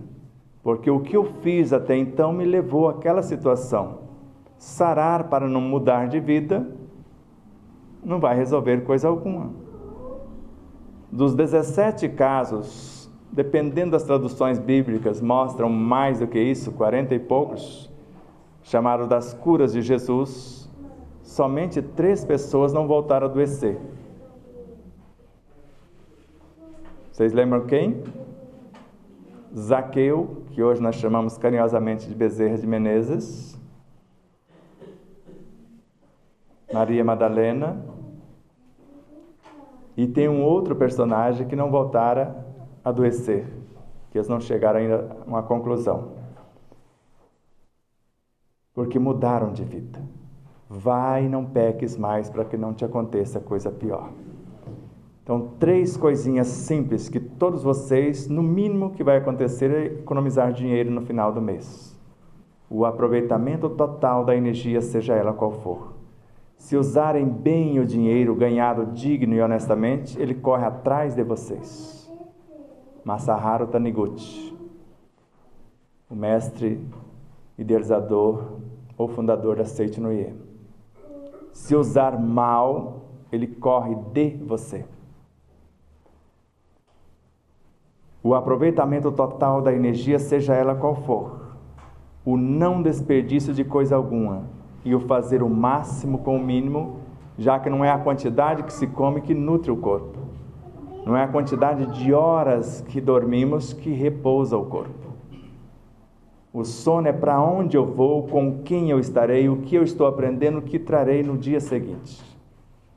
Porque o que eu fiz até então me levou àquela situação. Sarar para não mudar de vida não vai resolver coisa alguma. Dos 17 casos, dependendo das traduções bíblicas, mostram mais do que isso, 40 e poucos, chamaram das curas de Jesus, somente 3 pessoas não voltaram a adoecer. Vocês lembram quem? Zaqueu, que hoje nós chamamos carinhosamente de Bezerra de Menezes, Maria Madalena, e tem um outro personagem que não voltara a adoecer, que eles não chegaram ainda a uma conclusão, porque mudaram de vida. Vai e não peques mais para que não te aconteça coisa pior. Então, 3 coisinhas simples que todos vocês, no mínimo que vai acontecer é economizar dinheiro no final do mês. O aproveitamento total da energia, seja ela qual for. Se usarem bem o dinheiro ganhado digno e honestamente, ele corre atrás de vocês. Masaharu Taniguchi, o mestre idealizador ou fundador da Seiichi no Ie. Se usar mal, ele corre de você. O aproveitamento total da energia, seja ela qual for. O não desperdício de coisa alguma. E o fazer o máximo com o mínimo, já que não é a quantidade que se come que nutre o corpo. Não é a quantidade de horas que dormimos que repousa o corpo. O sono é para onde eu vou, com quem eu estarei, o que eu estou aprendendo, o que trarei no dia seguinte.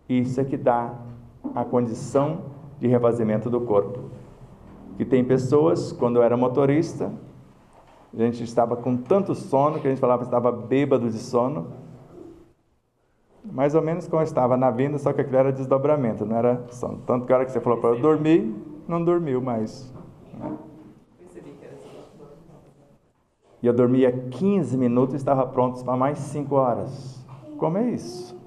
Isso é que dá a condição de refazimento do corpo. Que tem pessoas, quando eu era motorista, a gente estava com tanto sono que a gente falava que estava bêbado de sono. Mais ou menos como eu estava na vinda, só que aquilo era desdobramento, não era sono. Tanto que a hora que você falou para eu dormir, não dormiu mais. E eu dormia 15 minutos e estava pronto para mais 5 horas. Como é isso?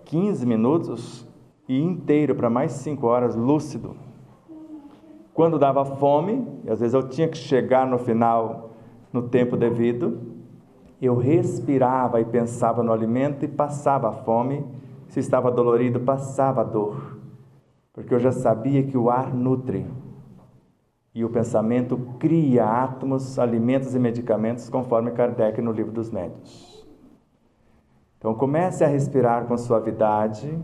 15 minutos e inteiro para mais 5 horas, lúcido. Quando dava fome, e às vezes eu tinha que chegar no final, no tempo devido, eu respirava e pensava no alimento e passava a fome. Se estava dolorido, passava a dor. Porque eu já sabia que o ar nutre. E o pensamento cria átomos, alimentos e medicamentos, conforme Kardec no Livro dos Médiuns. Então comece a respirar com suavidade,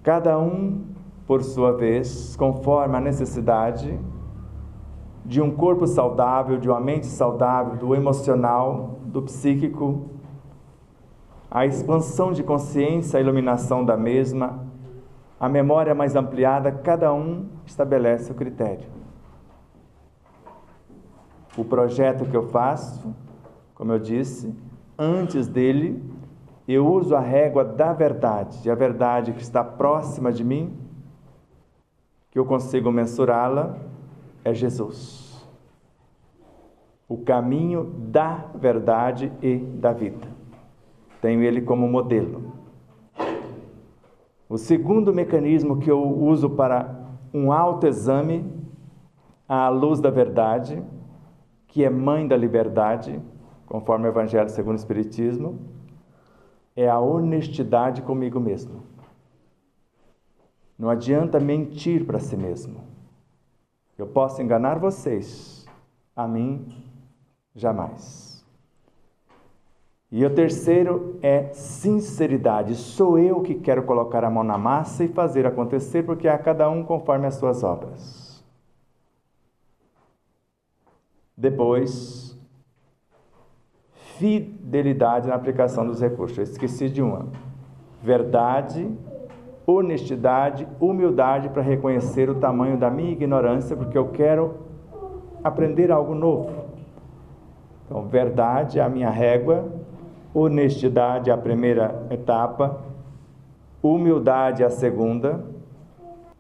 cada um por sua vez, conforme a necessidade de um corpo saudável, de uma mente saudável, do emocional, do psíquico, a expansão de consciência, a iluminação da mesma, a memória mais ampliada, cada um estabelece o critério. O projeto que eu faço, como eu disse, antes dele, eu uso a régua da verdade, e a verdade que está próxima de mim, que eu consigo mensurá-la, é Jesus. O caminho da verdade e da vida. Tenho ele como modelo. O segundo mecanismo que eu uso para um autoexame à luz da verdade, que é mãe da liberdade, conforme o Evangelho segundo o Espiritismo, é a honestidade comigo mesmo. Não adianta mentir para si mesmo. Eu posso enganar vocês, a mim, jamais. E o terceiro é sinceridade. Sou eu que quero colocar a mão na massa e fazer acontecer, porque a cada um conforme as suas obras. Depois, fidelidade na aplicação dos recursos. Eu esqueci de uma. Verdade, honestidade, humildade para reconhecer o tamanho da minha ignorância, porque eu quero aprender algo novo. Então, verdade é a minha régua, honestidade é a primeira etapa, humildade a segunda,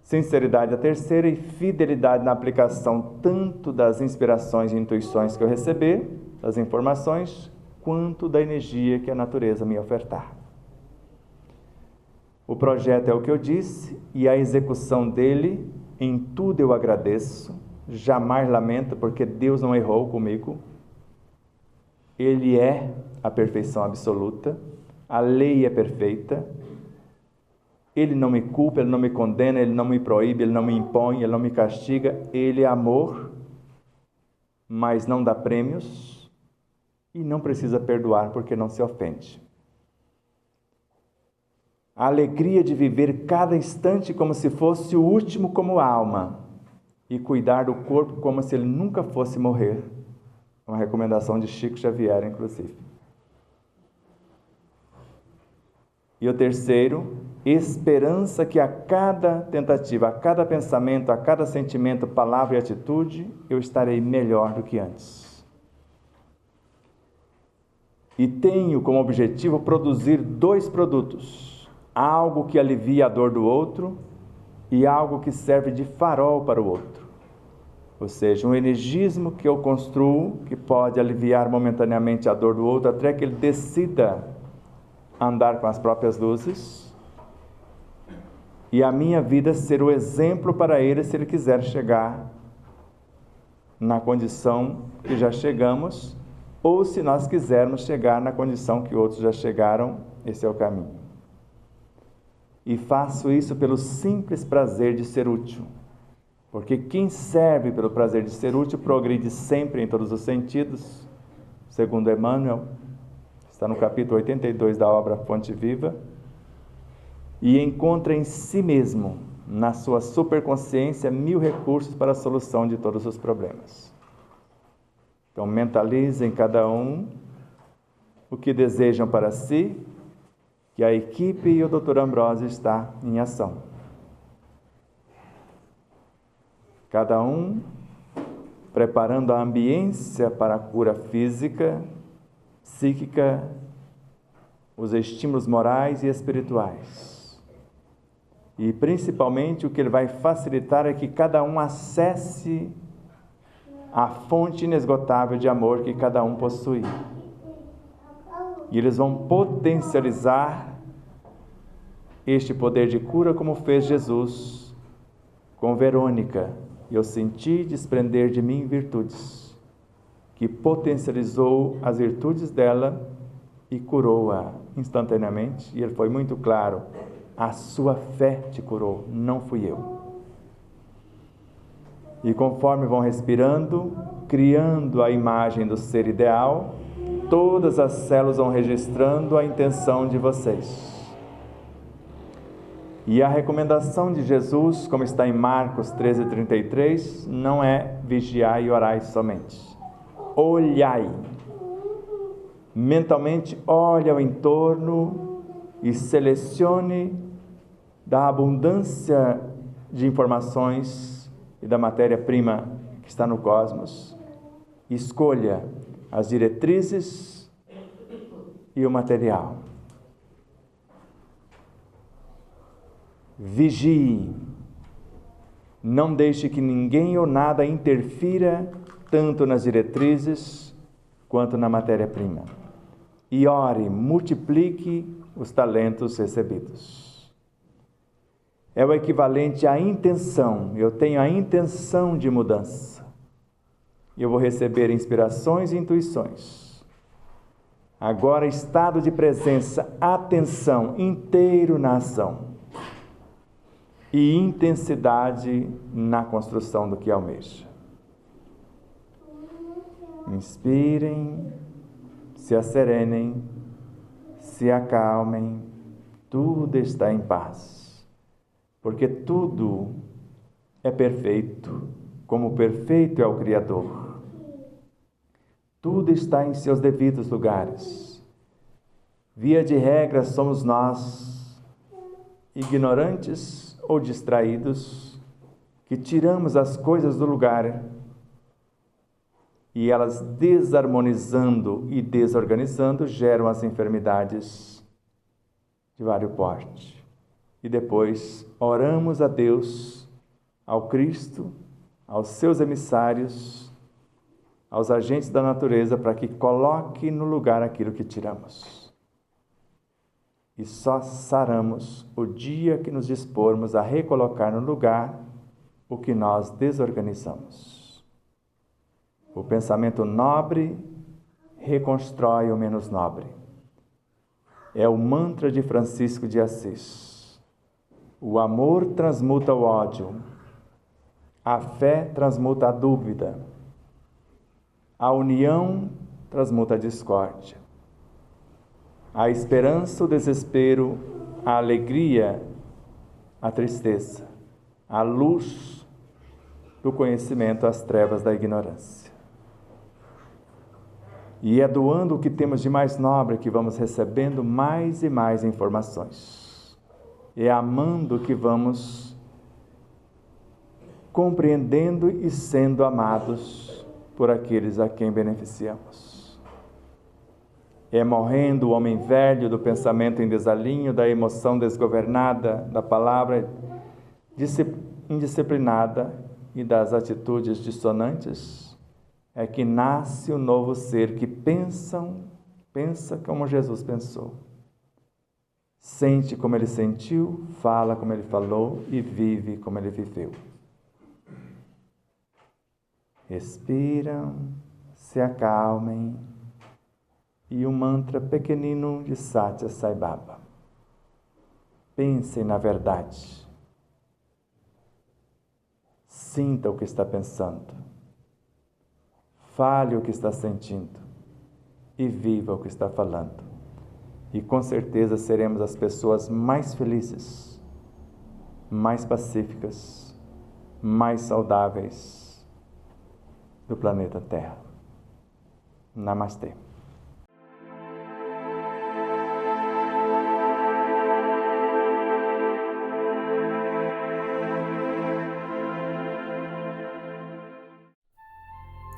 sinceridade a terceira e fidelidade na aplicação tanto das inspirações e intuições que eu receber, das informações, quanto da energia que a natureza me ofertar. O projeto é o que eu disse e a execução dele, em tudo eu agradeço, jamais lamento porque Deus não errou comigo. Ele é a perfeição absoluta, a lei é perfeita, Ele não me culpa, Ele não me condena, Ele não me proíbe, Ele não me impõe, Ele não me castiga, Ele é amor, mas não dá prêmios e não precisa perdoar porque não se ofende. A alegria de viver cada instante como se fosse o último como alma e cuidar do corpo como se ele nunca fosse morrer. Uma recomendação de Chico Xavier, inclusive. E o terceiro, esperança que a cada tentativa, a cada pensamento, a cada sentimento, palavra e atitude, eu estarei melhor do que antes. E tenho como objetivo produzir 2 produtos. Algo que alivia a dor do outro e algo que serve de farol para o outro. Ou seja, um energismo que eu construo, que pode aliviar momentaneamente a dor do outro, até que ele decida andar com as próprias luzes. E a minha vida ser o exemplo para ele, se ele quiser chegar na condição que já chegamos, ou se nós quisermos chegar na condição que outros já chegaram, esse é o caminho. E faço isso pelo simples prazer de ser útil. Porque quem serve pelo prazer de ser útil progride sempre em todos os sentidos, segundo Emmanuel, está no capítulo 82 da obra Fonte Viva, e encontra em si mesmo, na sua superconsciência, 1000 recursos para a solução de todos os problemas. Então mentalizem cada um o que desejam para si, que a equipe e o Dr. Ambrósio está em ação. Cada um preparando a ambiência para a cura física, psíquica, os estímulos morais e espirituais. E principalmente o que ele vai facilitar é que cada um acesse a fonte inesgotável de amor que cada um possui. E eles vão potencializar este poder de cura como fez Jesus com Verônica. Eu senti desprender de mim virtudes, que potencializou as virtudes dela e curou-a instantaneamente. E ele foi muito claro, a sua fé te curou, não fui eu. E conforme vão respirando, criando a imagem do ser ideal, todas as células vão registrando a intenção de vocês. E a recomendação de Jesus, como está em Marcos 13:33, não é vigiai e orai somente. Olhai. Mentalmente olhe ao entorno e selecione da abundância de informações e da matéria-prima que está no cosmos. Escolha as diretrizes e o material. Vigie. Não deixe que ninguém ou nada interfira tanto nas diretrizes quanto na matéria-prima. E ore, multiplique os talentos recebidos. É o equivalente à intenção. Eu tenho a intenção de mudança. Eu vou receber inspirações e intuições. Agora, estado de presença, atenção, inteiro na ação. E intensidade na construção do que almeja. Inspirem, se asserenem, se acalmem, tudo está em paz. Porque tudo é perfeito, como perfeito é o Criador. Tudo está em seus devidos lugares. Via de regra, somos nós, ignorantes ou distraídos, que tiramos as coisas do lugar e elas, desarmonizando e desorganizando, geram as enfermidades de vários porte. e depois oramos a Deus, ao Cristo, aos seus emissários, aos agentes da natureza, para que coloque no lugar aquilo que tiramos. E só saramos o dia que nos dispormos a recolocar no lugar o que nós desorganizamos. O pensamento nobre reconstrói o menos nobre. É o mantra de Francisco de Assis. O amor transmuta o ódio. A fé transmuta a dúvida. A união transmuta a discórdia. A esperança, o desespero, a alegria, a tristeza. A luz do conhecimento, as trevas da ignorância. E é doando o que temos de mais nobre que vamos recebendo mais e mais informações. É amando que vamos compreendendo e sendo amados por aqueles a quem beneficiamos. É morrendo o homem velho do pensamento em desalinho, da emoção desgovernada, da palavra indisciplinada e das atitudes dissonantes, é que nasce o novo ser que pensa como Jesus pensou. Sente como ele sentiu, fala como ele falou e vive como ele viveu. Respiram, se acalmem e o mantra pequenino de Satya Sai Baba. Pensem na verdade. Sinta o que está pensando. Fale o que está sentindo e viva o que está falando. E com certeza seremos as pessoas mais felizes, mais pacíficas, mais saudáveis do planeta Terra. Namastê.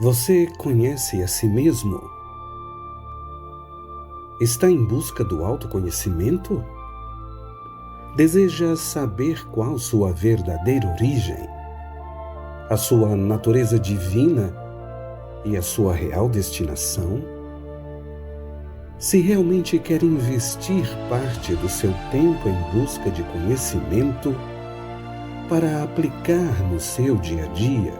Você conhece a si mesmo? Está em busca do autoconhecimento? Deseja saber qual sua verdadeira origem, a sua natureza divina e a sua real destinação? Se realmente quer investir parte do seu tempo em busca de conhecimento para aplicar no seu dia a dia,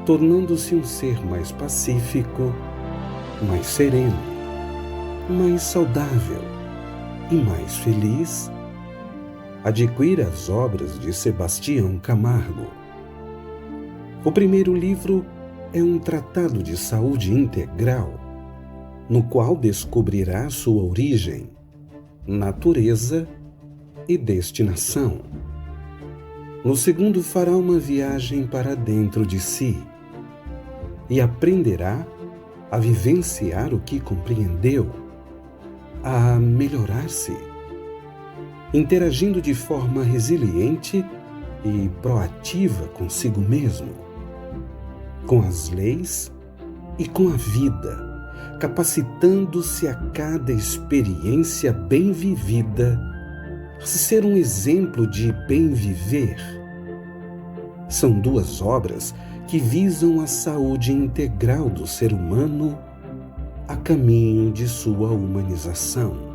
tornando-se um ser mais pacífico, mais sereno, mais saudável e mais feliz, adquira as obras de Sebastião Camargo. O primeiro livro é um tratado de saúde integral, no qual descobrirá sua origem, natureza e destinação. No segundo, fará uma viagem para dentro de si e aprenderá a vivenciar o que compreendeu, a melhorar-se, interagindo de forma resiliente e proativa consigo mesmo, com as leis e com a vida, capacitando-se a cada experiência bem vivida, a ser um exemplo de bem viver. São duas obras que visam a saúde integral do ser humano a caminho de sua humanização.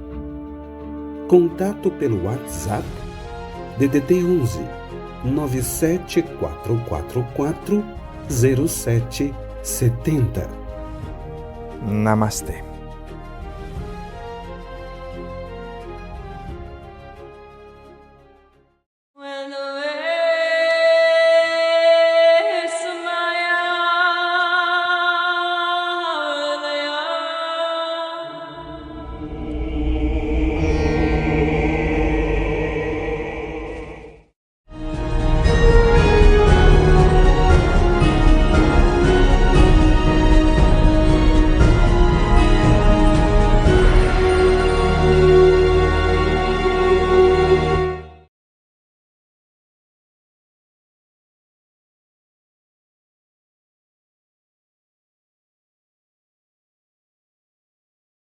Contato pelo WhatsApp DDD 11 97444 0770. Namastê.